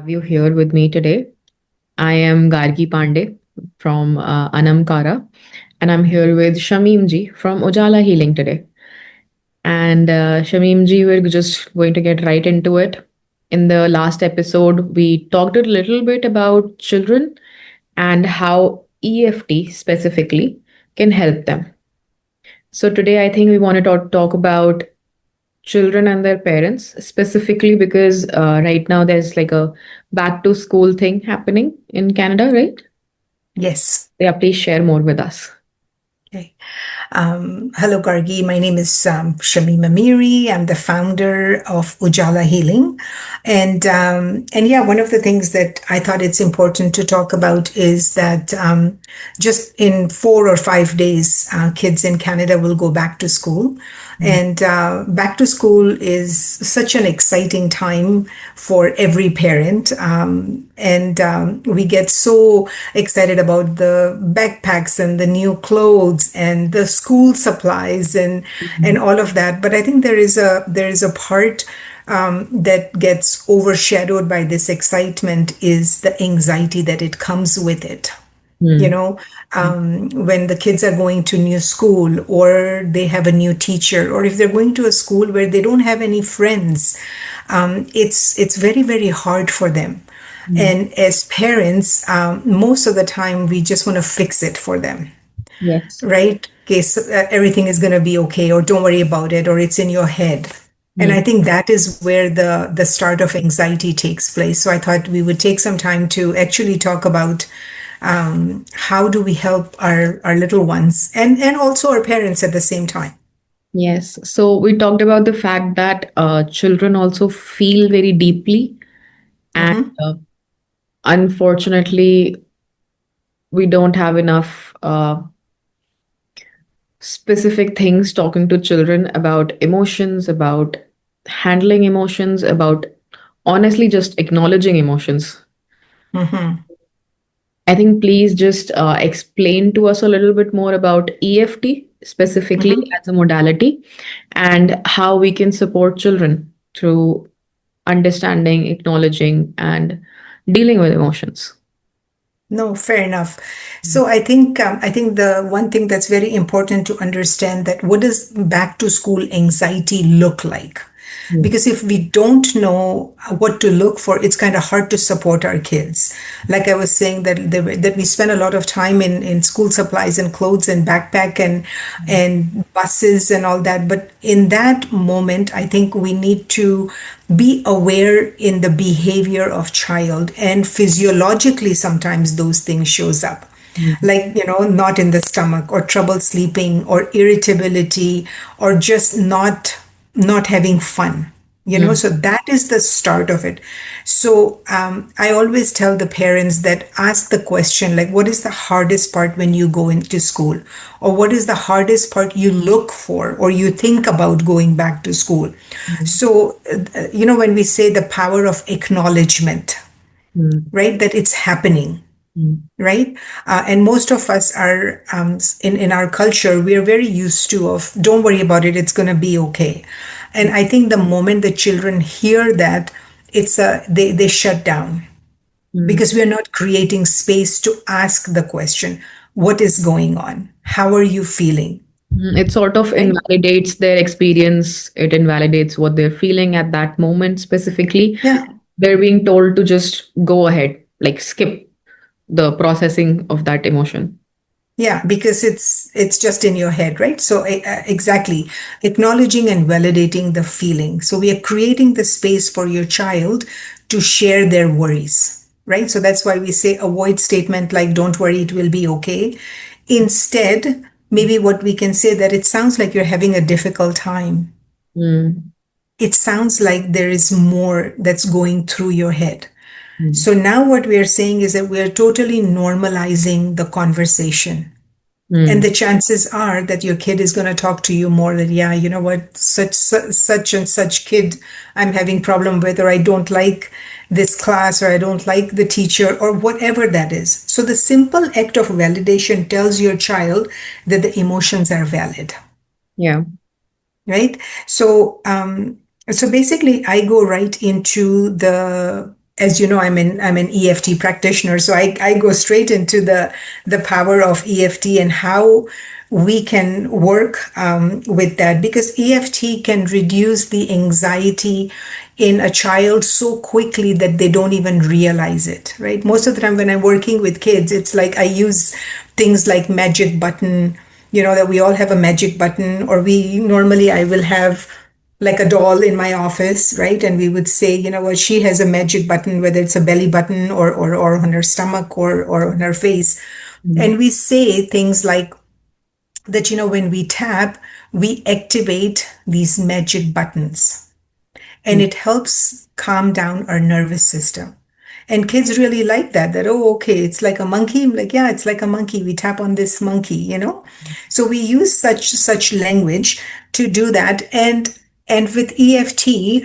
have you here with me today. I am Gargi Pandey from Anamkara, and I'm here with Shamim ji from Ujala.Healing today. And Shamim ji, we're just going to get right into it. In the last episode, we talked a little bit about children and how EFT specifically can help them. So today, I think we want to talk about children and their parents specifically because right now there's like a back to school thing happening in Canada, right? Yes. Yeah, please share more with us. Okay. Hello, Gargi. My name is Shamim Amiri. I'm the founder of Ujala.Healing. And yeah, one of the things that I thought it's important to talk about is that just in 4 or 5 days, kids in Canada will go back to school. And back to school is such an exciting time for every parent. And we get so excited about the backpacks and the new clothes and the school supplies and all of that. But I think there is a part that gets overshadowed by this excitement is the anxiety that it comes with it. You Mm. know, when the kids are going to new school or they have a new teacher, or if they're going to a school where they don't have any friends, it's very, very hard for them. Mm. And as parents, most of the time we just want to fix it for them, Yes. right? Okay, so, everything is going to be okay, or don't worry about it, or it's in your head. And I Mm. think that is where the start of anxiety takes place. So I thought we would take some time to actually talk about how do we help our little ones and also our parents at the same time. Yes. So we talked about the fact that children also feel very deeply, and Hmm. unfortunately, we don't have enough specific things talking to children about emotions, about handling emotions, about honestly just acknowledging emotions. Hmm. I think please just explain to us a little bit more about EFT specifically Hmm. as a modality and how we can support children through understanding, acknowledging, and dealing with emotions. No, fair enough. So I think the one thing that's very important to understand that what does back to school anxiety look like? Mm. Because if we don't know what to look for, it's kind of hard to support our kids. Like I was saying that we spend a lot of time in school supplies and clothes and backpack and buses and all that. But in that moment, I think we need to be aware in the behavior of child, and physiologically sometimes those things shows up, Mm. like not in the stomach, or trouble sleeping, or irritability, or just not having fun. Mm. So that is the start of it. So I always tell the parents that ask the question, like, what is the hardest part when you go into school, or what is the hardest part you look for or you think about going back to school? Mm. So when we say the power of acknowledgement, Mm. right, that it's happening, Mm. right? And most of us are in our culture, we are very used to of don't worry about it, it's going to be okay. And I think the moment the children hear that, they shut down, Mm. because we are not creating space to ask the question, what is going on, how are you feeling, It sort of right? invalidates their experience. It invalidates what they're feeling at that moment specifically. Yeah. They're being told to just go ahead, like skip the processing of that emotion. Yeah, because it's just in your head, right? So exactly, acknowledging and validating the feeling. So we are creating the space for your child to share their worries, right? So that's why we say avoid statement like "don't worry, it will be okay." Instead, maybe what we can say that it sounds like you're having a difficult time. Mm. It sounds like there is more that's going through your head. Mm. So now what we are saying is that we are totally normalizing the conversation. And Mm. the chances are that your kid is going to talk to you more that, yeah, you know what, such and such kid I'm having problem with, or I don't like this class, or I don't like the teacher, or whatever that is. So the simple act of validation tells your child that the emotions are valid, Yeah. right? So basically I go right into the as you know, I'm an EFT practitioner, so I go straight into the power of EFT and how we can work with that, because EFT can reduce the anxiety in a child so quickly that they don't even realize it, right? Most of the time when I'm working with kids, it's like I use things like magic button, that we all have a magic button, or we normally I will have like a doll in my office, right? And we would say, what, she has a magic button, whether it's a belly button or on her stomach or on her face. Mm, And we say things like that, when we tap, we activate these magic buttons, and mm, it helps calm down our nervous system. And kids really like that, oh, okay, it's like a monkey. I'm like, yeah, it's like a monkey. We tap on this monkey. So we use such language to do that. And with EFT,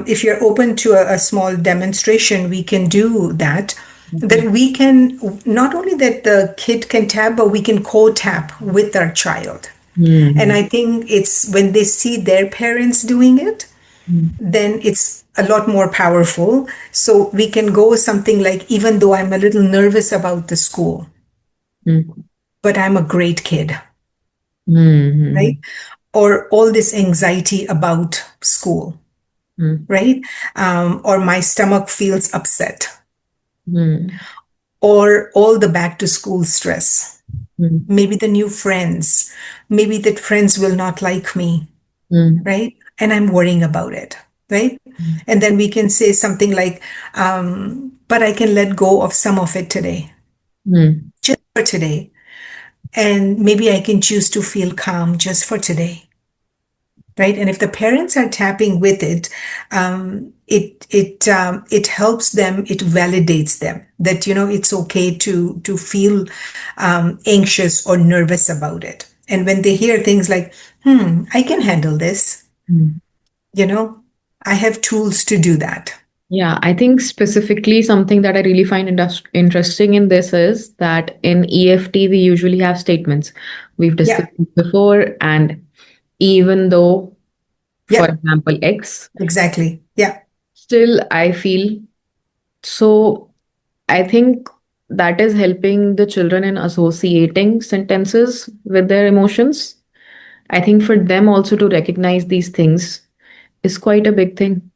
if you're open to a small demonstration, we can do that. okay. That we can, not only that the kid can tap, but we can co-tap with our child. And Mm, I think it's when they see their parents doing it, mm, then it's a lot more powerful. So we can go something like, even though I'm a little nervous about the school, mm, but I'm a great kid, right? mm, Or all this anxiety about school, mm, right? Or my stomach feels upset, mm, or all the back to school stress, mm, maybe the new friends, maybe that friends will not like me, mm, right? And I'm worrying about it, right? mm, And then we can say something like, but I can let go of some of it today, mm, just for today. And maybe I can choose to feel calm just for today, right? And if the parents are tapping with it, it helps them. It validates them that it's okay to feel anxious or nervous about it. And when they hear things like, I can handle this, mm. you know, I have tools to do that. Yeah, I think specifically something that I really find interesting in this is that in EFT, we usually have statements. We've Yeah, discussed this before, and even though, for yeah, example, X, exactly. Yeah, still I feel so. I think that is helping the children in associating sentences with their emotions. I think for them also to recognize these things is quite a big thing.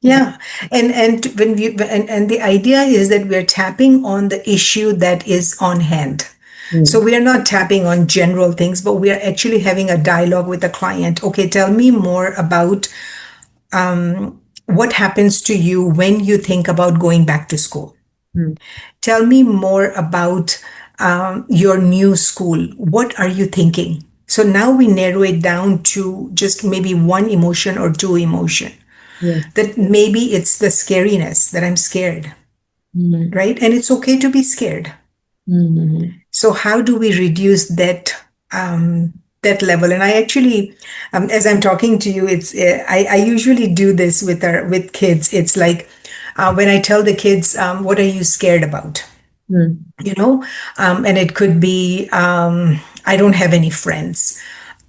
yeah. And when we and the idea is that we're tapping on the issue that is on hand. So Mm, we are not tapping on general things, but we are actually having a dialogue with the client. Okay, tell me more about what happens to you when you think about going back to school. mm, Tell me more about your new school. What are you thinking? So now we narrow it down to just maybe one emotion or two emotion. yes. That maybe it's the scariness that I'm scared, Mm, right? And it's okay to be scared. mm, So how do we reduce that level? And I actually, as I'm talking to you, it's I usually do this with kids. It's like when I tell the kids, what are you scared about? mm, you know and it could be, I don't have any friends,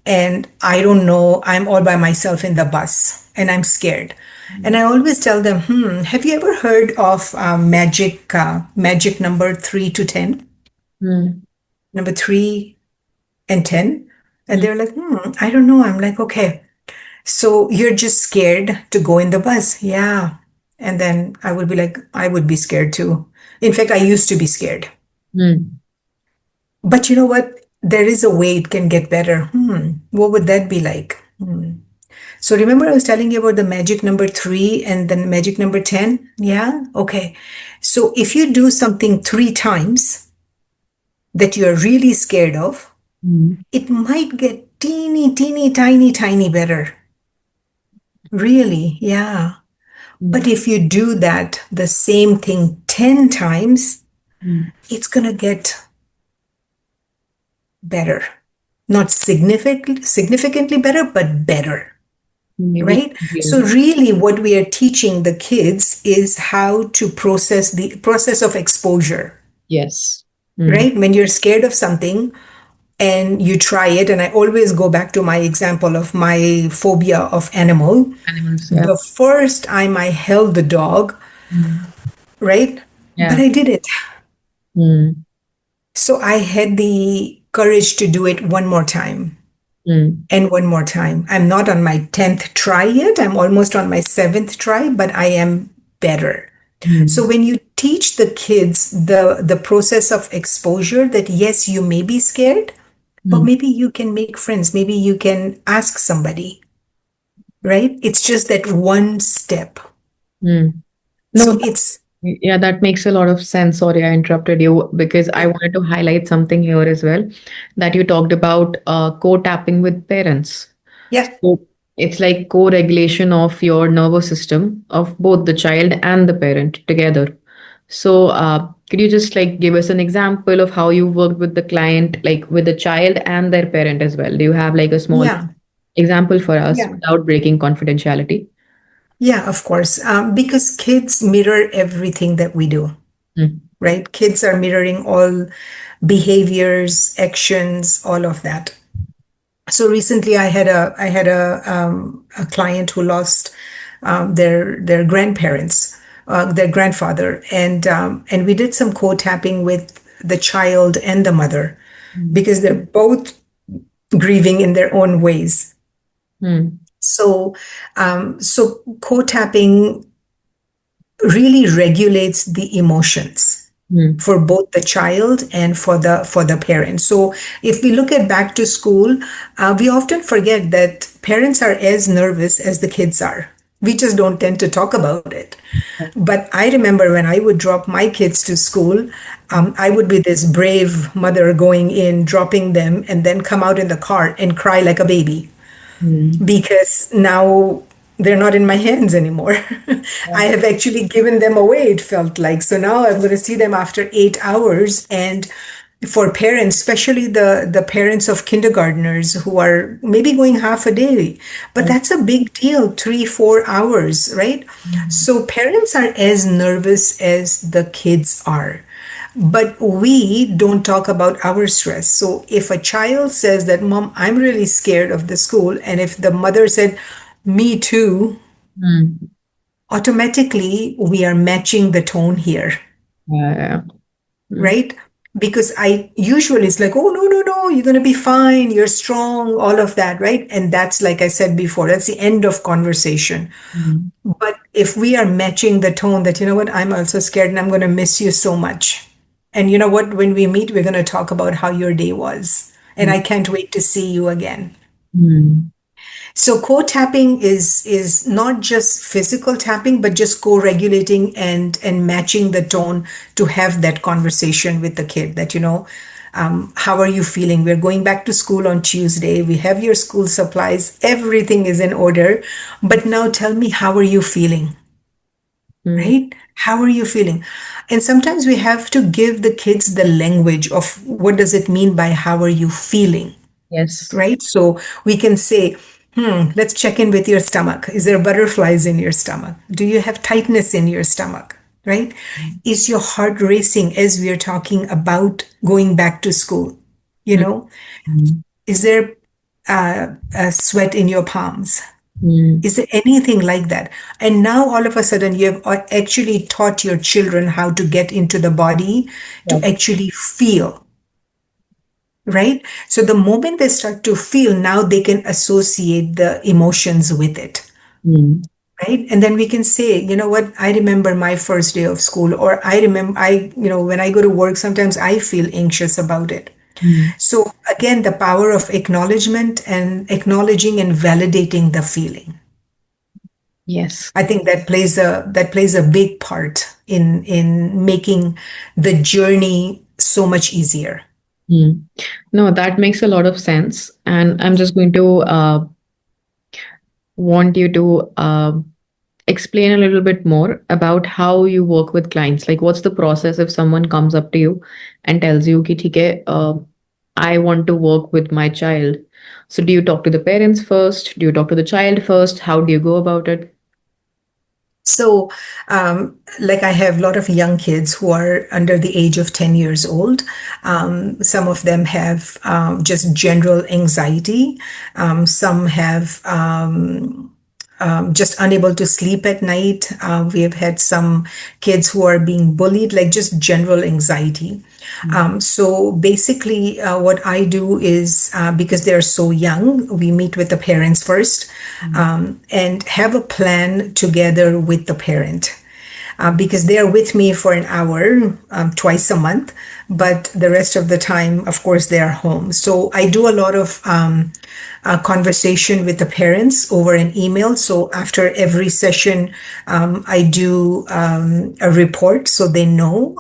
and I don't know, I'm all by myself in the bus and I'm scared. And I always tell them, have you ever heard of magic number 3 to 10, mm, number 3 and 10? And mm, they're like, I don't know. I'm like, okay, so you're just scared to go in the bus? Yeah. And then I would be like, I would be scared too. In fact, I used to be scared. mm, But you know what? There is a way it can get better. What would that be like? So remember I was telling you about the magic number 3 and the magic number 10? Yeah? Okay. So if you do something 3 times that you're really scared of, mm, it might get teeny, teeny, tiny, tiny better. Really? Yeah. But mm, if you do that, the same thing 10 times, mm. it's going to get better. Not significantly better, but better. Maybe. Right? So really what we are teaching the kids is how to process the process of exposure, Yes. Mm, right? When you're scared of something, and you try it. And I always go back to my example of my phobia of animal. Animals, yeah. The first time I held the dog, Mm. right? But Yeah. I did it. Mm. So I had the courage to do it one more time Mm. and one more time. I'm not on my 10th try yet. I'm almost on my seventh try, but I am better. So Mm. when you teach the kids the process of exposure, that yes, you may be scared, but Mm. maybe you can make friends. Maybe you can ask somebody, right? It's just that one step. Mm. No, So it's, yeah, that makes a lot of sense. Sorry, I interrupted you because I yeah, wanted to highlight something here as well, that you talked about co-tapping with parents. yeah, So it's like co-regulation of your nervous system of both the child and the parent together. So could you just like give us an example of how you worked with the client, like with the child and their parent as well? Do you have like a small yeah, example for us yeah. without breaking confidentiality? Yeah, of course. Because kids mirror everything that we do, Mm. right? Kids are mirroring all behaviors, actions, all of that. So recently, I had a client who lost their grandparents, their grandfather, and we did some co-tapping with the child and the mother Mm. because they're both grieving in their own ways. Mm. So co-tapping really regulates the emotions Mm. for both the child and for the parent. So if we look at back to school, we often forget that parents are as nervous as the kids are. We just don't tend to talk about it. But I remember when I would drop my kids to school, I would be this brave mother going in, dropping them, and then come out in the car and cry like a baby Mm. because now they're not in my hands anymore. Yeah. I have actually given them away, it felt like. So now I'm going to see them after 8 hours. And for parents, especially the parents of kindergartners who are maybe going half a day, but Yes. that's a big deal, 3, 4 hours, right? Mm. So parents are as nervous as the kids are. But we don't talk about our stress. So if a child says that, Mom, I'm really scared of the school, and if the mother said, Me too, Mm. automatically we are matching the tone here, Yeah, yeah. Mm. right? Because I usually it's like, oh, no, no, no, you're going to be fine, you're strong, all of that, right? And that's, like I said before, that's the end of conversation. Mm. But if we are matching the tone that, you know what, I'm also scared and I'm going to miss you so much. And you know what, when we meet, we're going to talk about how your day was. And Mm. I can't wait to see you again. Mm. So co-tapping is not just physical tapping, but just co-regulating and matching the tone to have that conversation with the kid that, how are you feeling? We're going back to school on Tuesday. We have your school supplies. Everything is in order. But now tell me, how are you feeling? Mm. Right? How are you feeling? And sometimes we have to give the kids the language of what does it mean by how are you feeling? Yes. Right? So we can say, let's check in with your stomach. Is there butterflies in your stomach? Do you have tightness in your stomach? Right? Is your heart racing as we are talking about going back to school? You Mm. know, Mm. is there a sweat in your palms? Mm. Is there anything like that? And now all of a sudden you have actually taught your children how to get into the body to Yes. actually feel, right? So the moment they start to feel, now they can associate the emotions with it, Mm. right? And then we can say, you know what, I remember my first day of school, or I remember, when I go to work, sometimes I feel anxious about it. Mm. So again, the power of acknowledgement and acknowledging and validating the feeling. Yes. I think that plays a big part in making the journey so much easier. Mm. No, that makes a lot of sense. And I'm just going to want you to explain a little bit more about how you work with clients. Like, what's the process if someone comes up to you and tells you, "Ki, theek hai, I want to work with my child." So, do you talk to the parents first? Do you talk to the child first? How do you go about it? So, like I have a lot of young kids who are under the age of 10 years old. Some of them have just general anxiety. Some have just unable to sleep at night. We have had some kids who are being bullied, like just general anxiety. So basically, what I do is because they're so young, we meet with the parents first and have a plan together with the parent. Because they are with me for an hour twice a month, but the rest of the time, of course, they are home. So I do a lot of conversation with the parents over an email. So after every session, I do a report so they know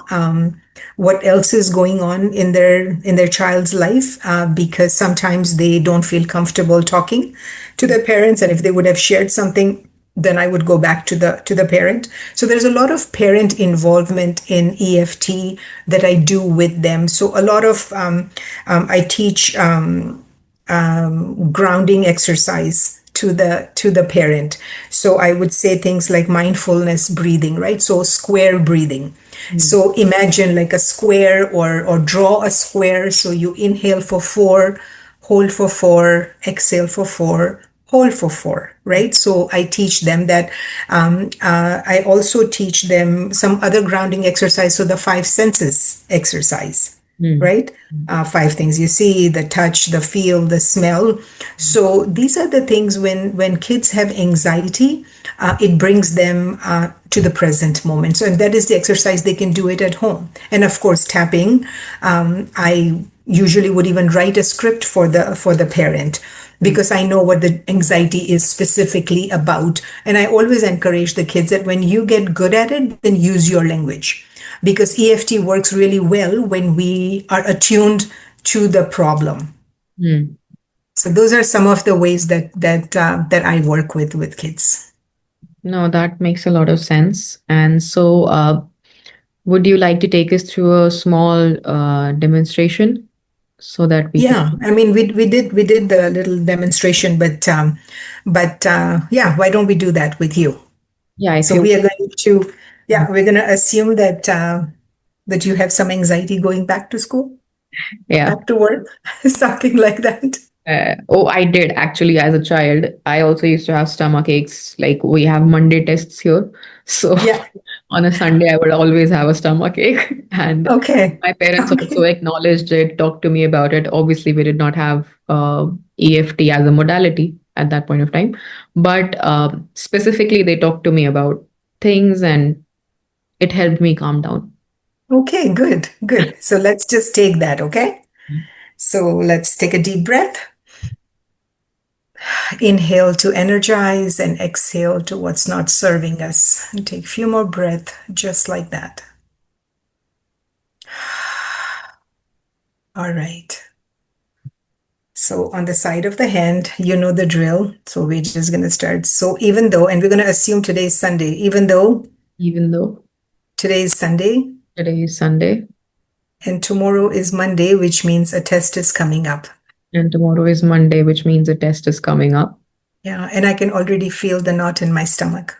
what else is going on in their child's life, because sometimes they don't feel comfortable talking to their parents, and if they would have shared something, then I would go back to the parent. So there's a lot of parent involvement in EFT that I do with them. So a lot of I teach grounding exercise to the parent. So I would say things like mindfulness breathing, right? So square breathing. So imagine like a square, or draw a square. So you inhale for 4, hold for 4, exhale for 4, hold for 4, right? So I teach them that. I also teach them some other grounding exercise. So the five senses exercise, Mm. right? Five things you see, the touch, the feel, the smell. So these are the things when kids have anxiety, it brings them to the present moment. So and that is the exercise, they can do it at home. And of course, tapping. I usually would even write a script for the parent, because I know what the anxiety is specifically about. And I always encourage the kids that when you get good at it, then use your language, because EFT works really well when we are attuned to the problem. Mm. So those are some of the ways that I work with kids. No, that makes a lot of sense. And so, would you like to take us through a small demonstration so that we can? Yeah, I mean we did the little demonstration, but yeah, why don't we do that with you? Yeah, if So you. we are going to, yeah, we're going to assume that you have some anxiety going back to school, Yeah. back to work, something like that. Oh, I did actually as a child. I also used to have stomach aches. Like we have Monday tests here. So Yeah. on a Sunday, I would always have a stomach ache. And Okay. my parents also Okay. acknowledged it, talked to me about it. Obviously, we did not have EFT as a modality at that point of time. But specifically, they talked to me about things and it helped me calm down. Okay. Good. Good. So let's just take that. Okay. So let's take a deep breath. Inhale to energize and exhale to what's not serving us. And take a few more breaths just like that. All right. So on the side of the hand, you know the drill. So we're just going to start. So even though, and we're going to assume today is Sunday, even though Even though today is Sunday today is Sunday and tomorrow is Monday, which means a test is coming up. and tomorrow is Monday, which means a test is coming up. Yeah. And I can already feel the knot in my stomach.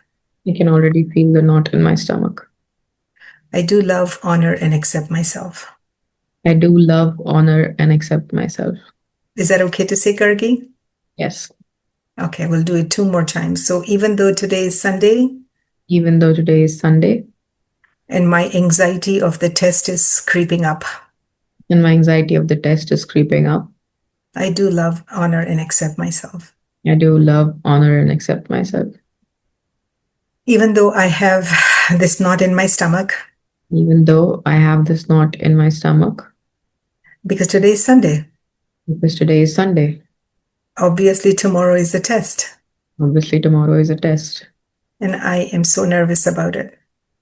I can already feel the knot in my stomach. I do love, honor, and accept myself. I do love, honor, and accept myself. Is that okay to say, Gargi? Yes. Okay, we'll do it two more times. So even though today is Sunday Even though today is Sunday and my anxiety of the test is creeping up, and my anxiety of the test is creeping up, I do love, honor, and accept myself. I do love, honor, and accept myself. Even though I have this knot in my stomach, Even though I have this knot in my stomach, because today is Sunday. because today is Sunday. Obviously, tomorrow is the test. Obviously, tomorrow is a test. And I am so nervous about it.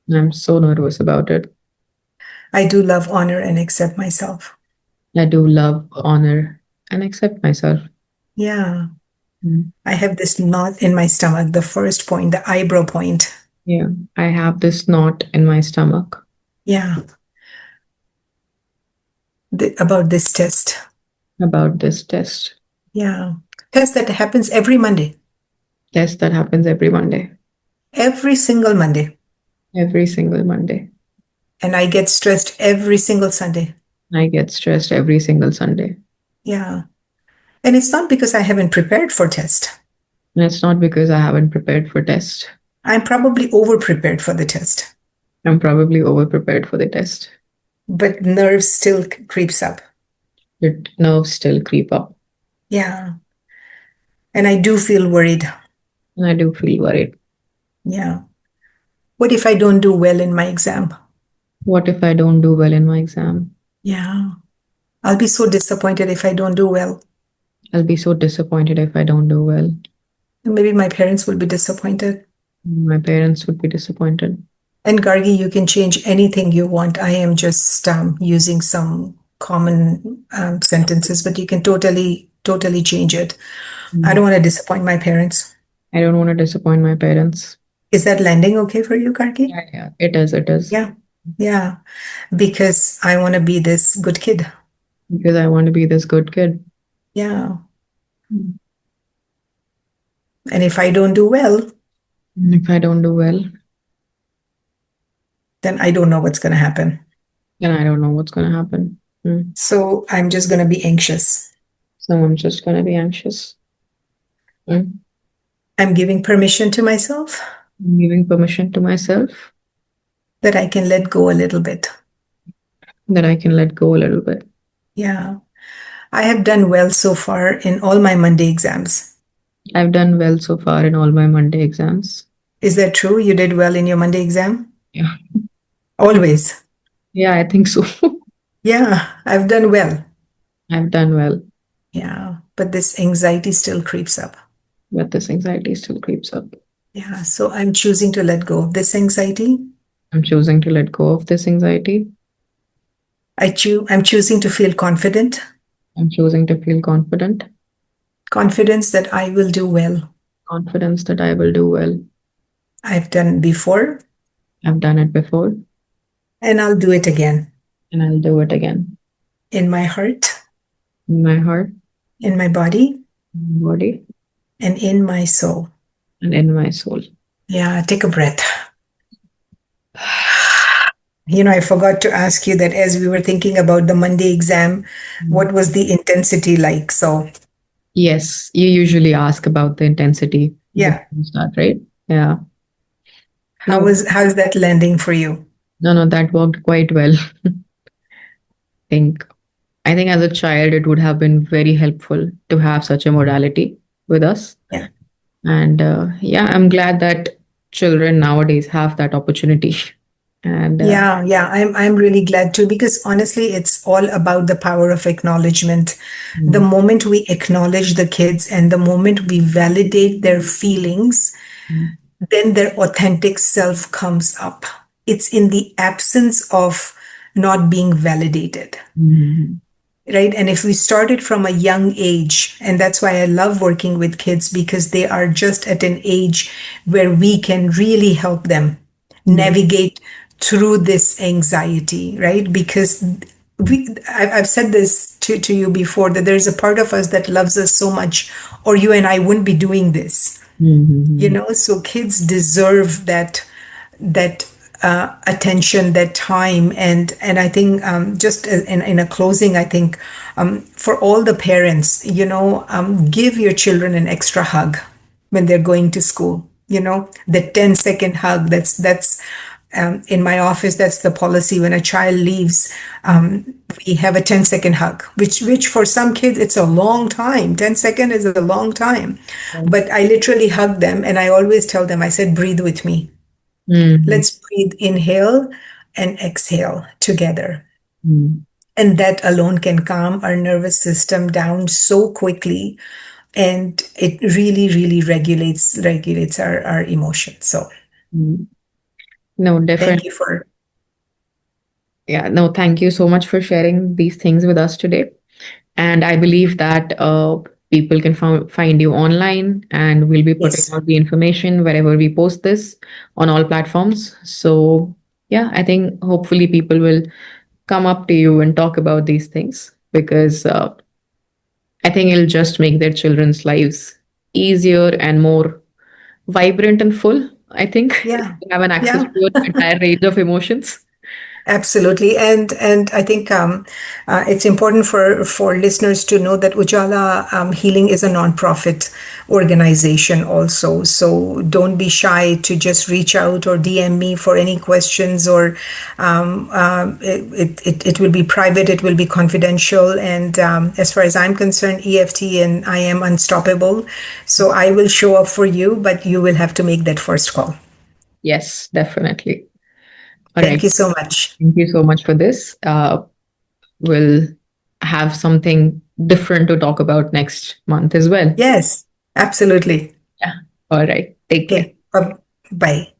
I'm so nervous about it. I do love, honor, and accept myself. I do love, honor, and accept myself. Yeah. Mm. I have this knot in my stomach, the first point, the eyebrow point. Yeah, I have this knot in my stomach Yeah. About this test. about this test. Yeah. Test that happens every Monday. Test that happens every Monday. every single Monday. every single Monday. And I get stressed every single Sunday. I get stressed every single Sunday. Yeah. And it's not because I haven't prepared for test. And it's not because I haven't prepared for test. I'm probably over prepared for the test, I'm probably over prepared for the test. but nerves still creeps up. But nerves still creep up. Yeah. And I do feel worried. And I do feel worried. Yeah. What if I don't do well in my exam? What if I don't do well in my exam? Yeah. I'll be so disappointed if I don't do well. I'll be so disappointed if I don't do well. Maybe my parents will be disappointed. My parents would be disappointed. And Gargi, you can change anything you want. I am just using some common sentences, but you can totally change it. I Mm. don't want to disappoint my parents. I don't want to disappoint my parents. Is that landing okay for you, Gargi? Yeah, yeah. It is, it is. Yeah. Yeah. Because I want to be this good kid. Because I want to be this good kid. Yeah. Mm. And if I don't do well, And if I don't do well, then I don't know what's going to happen. then I don't know what's going to happen. Mm. So I'm just going to be anxious. So I'm just going to be anxious. Mm. I'm giving permission to myself I'm giving permission to myself that I can let go a little bit. that I can let go a little bit. Yeah. I have done well so far in all my Monday exams. I've done well so far in all my Monday exams. Is that true? You did well in your Monday exam? Yeah. Always. Yeah, I think so. Yeah, I've done well. I've done well, Yeah, but this anxiety still creeps up. but this anxiety still creeps up. Yeah, so I'm choosing to let go of this anxiety. I'm choosing to let go of this anxiety. I'm choosing to feel confident, I'm choosing to feel confident, confidence that I will do well. confidence that I will do well. I've done before I've done it before and I'll do it again. and I'll do it again. In my heart, In my heart, in my body, in my body, and in my soul. and in my soul. Yeah, take a breath. I forgot to ask you that as we were thinking about the Monday exam, what was the intensity like? So, Yes, you usually ask about the intensity before yeah, you start, right? Yeah. how No, is how's that landing for you? no, no, that worked quite well. think I think as a child it would have been very helpful to have such a modality with us. Yeah. And yeah, I'm glad that children nowadays have that opportunity. And Yeah, I'm really glad too because honestly, it's all about the power of acknowledgement. The mm, moment we acknowledge the kids and the moment we validate their feelings, mm, then their authentic self comes up. It's in the absence of not being validated. mm, Right. And if we started from a young age, and that's why I love working with kids because they are just at an age where we can really help them mm, navigate through this anxiety, right? Because I've said this to you before that there's a part of us that loves us so much, or you and I wouldn't be doing this, mm, so kids deserve that attention, that time, and I think just in a closing, I think for all the parents, give your children an extra hug when they're going to school. The 10-second hug. That's in my office. That's the policy. When a child leaves, we have a 10-second hug, which for some kids it's a long time. 10 seconds is a long time, mm, but I literally hug them, and I always tell them, I said, breathe with me. mm, Let's breathe, inhale and exhale together. mm, And that alone can calm our nervous system down so quickly. And it really regulates our emotions. So mm. No, thank definitely. you for Yeah, no, thank you so much for sharing these things with us today. And I believe that people can find you online, and we'll be putting yes. out the information wherever we post this on all platforms. So, yeah, I think hopefully people will come up to you and talk about these things because I think it'll just make their children's lives easier and more vibrant and full. I think Yeah. you have an access Yeah. to an entire range of emotions. Absolutely, and I think it's important for listeners to know that Ujala Healing is a nonprofit organization also. So don't be shy to just reach out or DM me for any questions, or it will be private, it will be confidential, and as far as I'm concerned, EFT and I am unstoppable. So I will show up for you, but you will have to make that first call. Yes, definitely. All Thank right. you so much. Thank you so much for this. We'll have something different to talk about next month as well. Yes, absolutely. Yeah. All right. Take care. Okay. Bye.